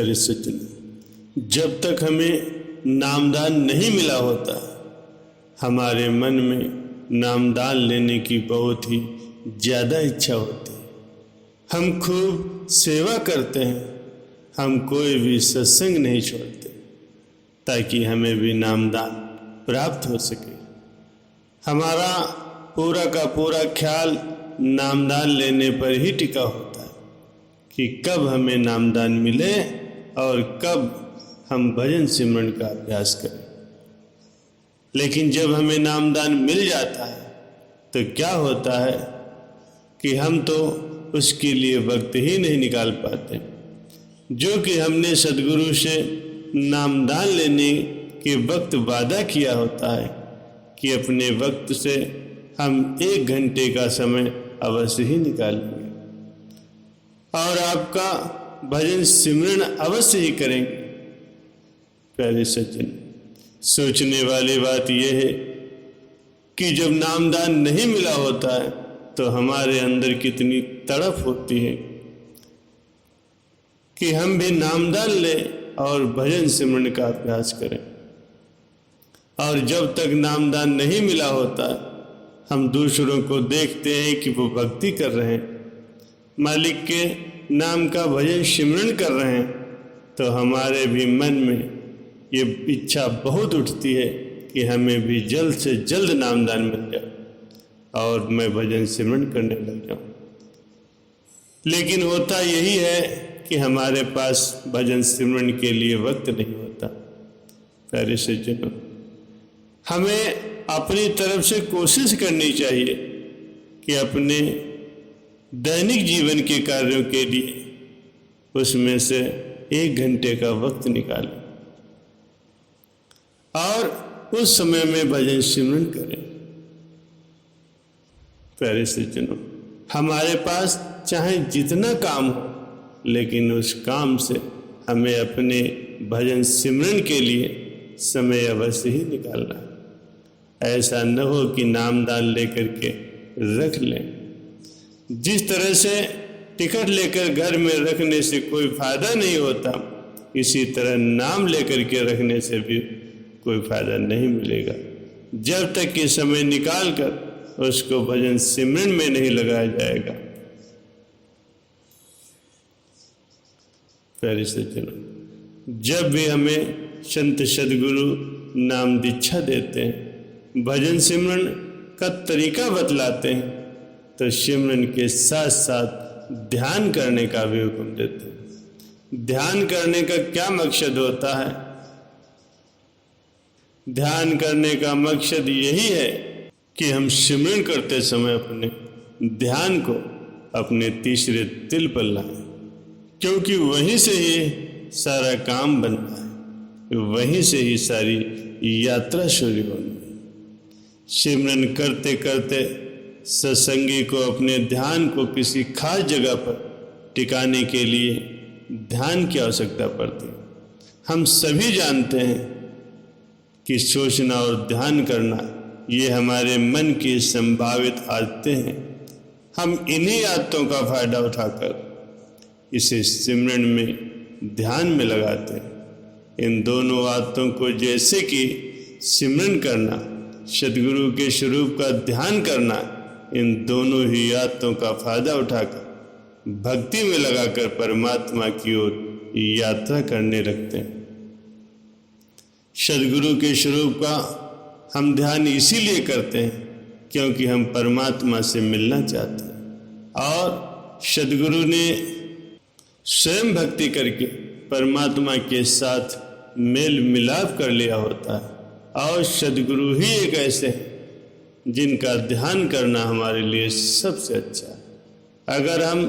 प्यारे सज्जन, जब तक हमें नामदान नहीं मिला होता, हमारे मन में नामदान लेने की बहुत ही ज़्यादा इच्छा होती है। हम खूब सेवा करते हैं, हम कोई भी सत्संग नहीं छोड़ते ताकि हमें भी नामदान प्राप्त हो सके। हमारा पूरा का पूरा ख्याल नामदान लेने पर ही टिका होता है कि कब हमें नामदान मिले और कब हम भजन सिमरन का अभ्यास करें। लेकिन जब हमें नामदान मिल जाता है तो क्या होता है कि हम तो उसके लिए वक्त ही नहीं निकाल पाते। जो कि हमने सद्गुरु से नामदान लेने के वक्त वादा किया होता है कि अपने वक्त से हम 1 घंटे का समय अवश्य ही निकालेंगे और आपका भजन सिमरन अवश्य ही करेंगे। प्यारे सज्जन, सोचने वाली बात यह है कि जब नामदान नहीं मिला होता है तो हमारे अंदर कितनी तड़प होती है कि हम भी नामदान लें और भजन सिमरन का अभ्यास करें। और जब तक नामदान नहीं मिला होता, हम दूसरों को देखते हैं कि वो भक्ति कर रहे हैं, मालिक के नाम का भजन सिमरन कर रहे हैं, तो हमारे भी मन में ये इच्छा बहुत उठती है कि हमें भी जल्द से जल्द नामदान मिल जाए और मैं भजन सिमरन करने लग जाऊं। लेकिन होता यही है कि हमारे पास भजन सिमरन के लिए वक्त नहीं होता। प्यारे सज्जनों, हमें अपनी तरफ से कोशिश करनी चाहिए कि अपने दैनिक जीवन के कार्यों के लिए उसमें से 1 घंटे का वक्त निकालें और उस समय में भजन सिमरन करें। प्यारे सज्जनों, हमारे पास चाहे जितना काम हो, लेकिन उस काम से हमें अपने भजन सिमरन के लिए समय अवश्य ही निकालना है। ऐसा न हो कि नामदान लेकर के रख लें। जिस तरह से टिकट लेकर घर में रखने से कोई फायदा नहीं होता, इसी तरह नाम लेकर के रखने से भी कोई फायदा नहीं मिलेगा जब तक कि समय निकाल कर उसको भजन सिमरन में नहीं लगाया जाएगा। प्यारे सज्जनों, जब भी हमें संत सद्गुरु नाम दीक्षा देते हैं, भजन सिमरन का तरीका बतलाते हैं, तो सिमरन के साथ साथ ध्यान करने का भी हुक्म देते हैं। ध्यान करने का क्या मकसद होता है? ध्यान करने का मकसद यही है कि हम सिमरन करते समय अपने ध्यान को अपने तीसरे तिल पर लाएं, क्योंकि वहीं से ही सारा काम बनना है, वहीं से ही सारी यात्रा शुरू होनी है। सिमरन करते करते सत्संगी को अपने ध्यान को किसी खास जगह पर टिकाने के लिए ध्यान की आवश्यकता पड़ती है। हम सभी जानते हैं कि सोचना और ध्यान करना ये हमारे मन की संभावित आदतें हैं। हम इन्हीं आदतों का फायदा उठाकर इसे सिमरन में ध्यान में लगाते हैं। इन दोनों आदतों को, जैसे कि सिमरन करना, सद्गुरु के स्वरूप का ध्यान करना, इन दोनों ही आदतों का फायदा उठाकर भक्ति में लगाकर परमात्मा की ओर यात्रा करने लगते हैं। सद्गुरु के स्वरूप का हम ध्यान इसीलिए करते हैं क्योंकि हम परमात्मा से मिलना चाहते हैं और सद्गुरु ने स्वयं भक्ति करके परमात्मा के साथ मेल मिलाप कर लिया होता है। और सद्गुरु ही एक ऐसे हैं जिनका ध्यान करना हमारे लिए सबसे अच्छा है। अगर हम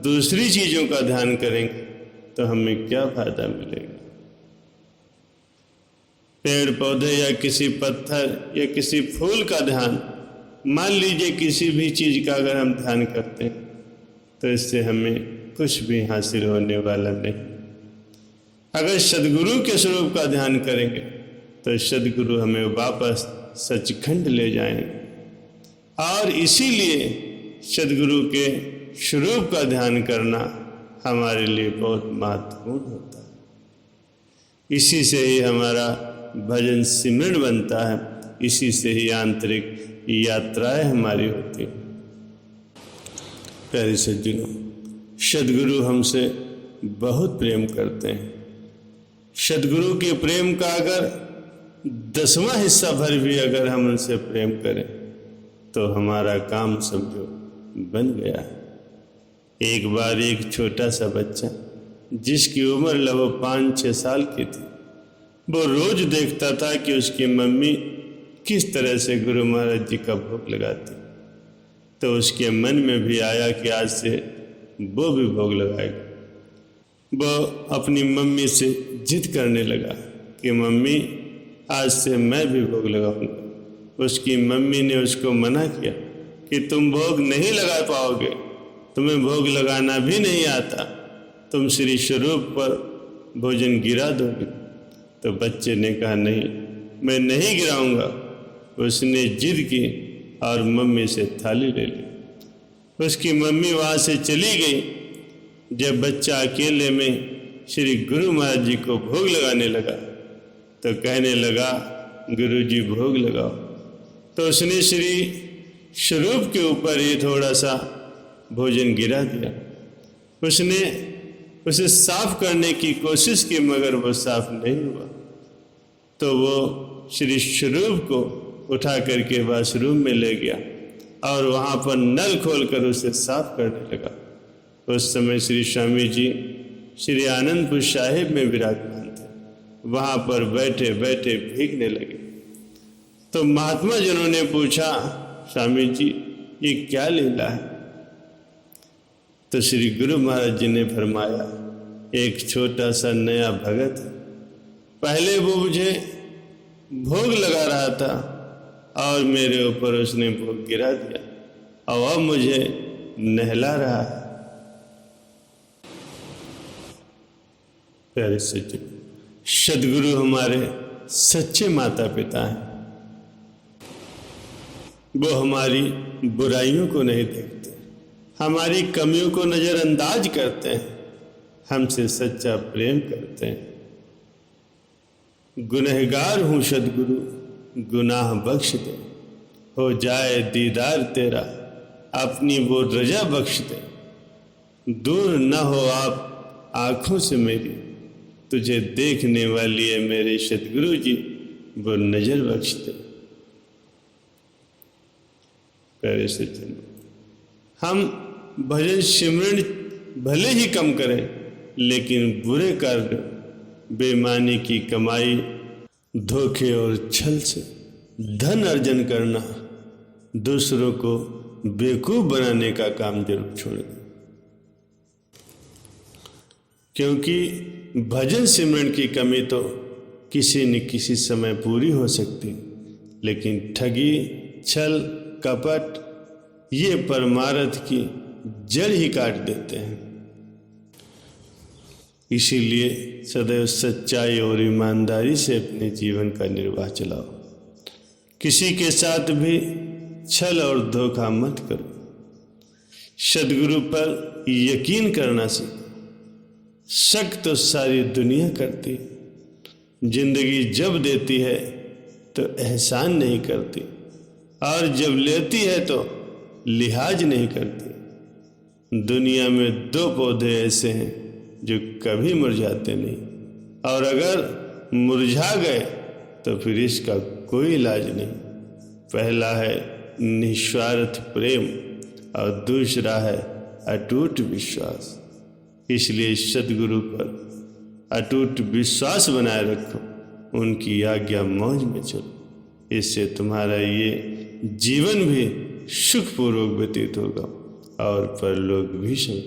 दूसरी चीज़ों का ध्यान करेंगे तो हमें क्या फायदा मिलेगा? पेड़ पौधे या किसी पत्थर या किसी फूल का ध्यान, मान लीजिए किसी भी चीज़ का अगर हम ध्यान करते हैं तो इससे हमें कुछ भी हासिल होने वाला नहीं। अगर सद्गुरु के स्वरूप का ध्यान करेंगे तो सद्गुरु हमें वापस सचखंड ले जाएंगे और इसीलिए सद्गुरु के स्वरूप का ध्यान करना हमारे लिए बहुत महत्वपूर्ण होता है। इसी से ही हमारा भजन सिमरन बनता है, इसी से ही आंतरिक यात्राएं हमारी होती हैं। प्यारे सज्जनों, सद्गुरु हमसे बहुत प्रेम करते हैं। सद्गुरु के प्रेम का अगर 10वां हिस्सा भर भी अगर हम उनसे प्रेम करें तो हमारा काम समझो बन गया। एक बार एक छोटा सा बच्चा जिसकी उम्र लगभग 5-6 साल की थी, वो रोज देखता था कि उसकी मम्मी किस तरह से गुरु महाराज जी का भोग लगाती। तो उसके मन में भी आया कि आज से वो भी भोग लगाएगा। वो अपनी मम्मी से जिद करने लगा कि मम्मी आज से मैं भी भोग लगाऊंगा। उसकी मम्मी ने उसको मना किया कि तुम भोग नहीं लगा पाओगे, तुम्हें भोग लगाना भी नहीं आता, तुम श्री स्वरूप पर भोजन गिरा दोगे। तो बच्चे ने कहा नहीं, मैं नहीं गिराऊंगा। उसने जिद की और मम्मी से थाली ले ली। उसकी मम्मी वहाँ से चली गई। जब बच्चा अकेले में श्री गुरु महाराज जी को भोग लगाने लगा तो कहने लगा, गुरुजी भोग लगाओ। तो उसने श्री स्वरूप के ऊपर ही थोड़ा सा भोजन गिरा दिया। उसने उसे साफ करने की कोशिश की मगर वो साफ नहीं हुआ। तो वो श्री स्वरूप को उठा करके वाशरूम में ले गया और वहाँ पर नल खोलकर उसे साफ करने लगा। उस समय श्री स्वामी जी श्री आनंदपुर साहिब में विराजमान थे। वहाँ पर बैठे बैठे भीगने लगे। तो महात्मा जनों ने पूछा, स्वामी जी ये क्या लीला है? तो श्री गुरु महाराज जी ने फरमाया, एक छोटा सा नया भगत है, पहले वो मुझे भोग लगा रहा था और मेरे ऊपर उसने भोग गिरा दिया और अब मुझे नहला रहा है। प्यारे सज्जन, सद्गुरु हमारे सच्चे माता पिता हैं। वो हमारी बुराइयों को नहीं देखते, हमारी कमियों को नज़रअंदाज करते हैं, हमसे सच्चा प्रेम करते हैं। गुनहगार हूँ सद्गुरु, गुनाह बख्श दे, हो जाए दीदार तेरा, अपनी वो रजा बख्श दे। दूर न हो आप आँखों से मेरी, तुझे देखने वाली है मेरे सद्गुरु जी, वो नजर बख्श दे। प्यारे सज्जन, हम भजन सिमरन भले ही कम करें, लेकिन बुरे कार्य, बेईमानी की कमाई, धोखे और छल से धन अर्जन करना, दूसरों को बेवकूफ बनाने का काम जरूर छोड़ दें। क्योंकि भजन सिमरन की कमी तो किसी न किसी समय पूरी हो सकती, लेकिन ठगी, छल, कपट ये परमार्थ की जड़ ही काट देते हैं। इसीलिए सदैव सच्चाई और ईमानदारी से अपने जीवन का निर्वाह चलाओ। किसी के साथ भी छल और धोखा मत करो। सद्गुरु पर यकीन करना सीखो। शक तो सारी दुनिया करती है। जिंदगी जब देती है तो एहसान नहीं करती, और जब लेती है तो लिहाज नहीं करती। दुनिया में 2 पौधे ऐसे हैं जो कभी मुरझाते नहीं, और अगर मुरझा गए तो फिर इसका कोई इलाज नहीं। पहला है निस्वार्थ प्रेम और दूसरा है अटूट विश्वास। इसलिए सद्गुरु पर अटूट विश्वास बनाए रखो, उनकी आज्ञा मौज में चलो। इससे तुम्हारा ये जीवन भी सुखपूर्वक व्यतीत होगा और परलोक भी समझ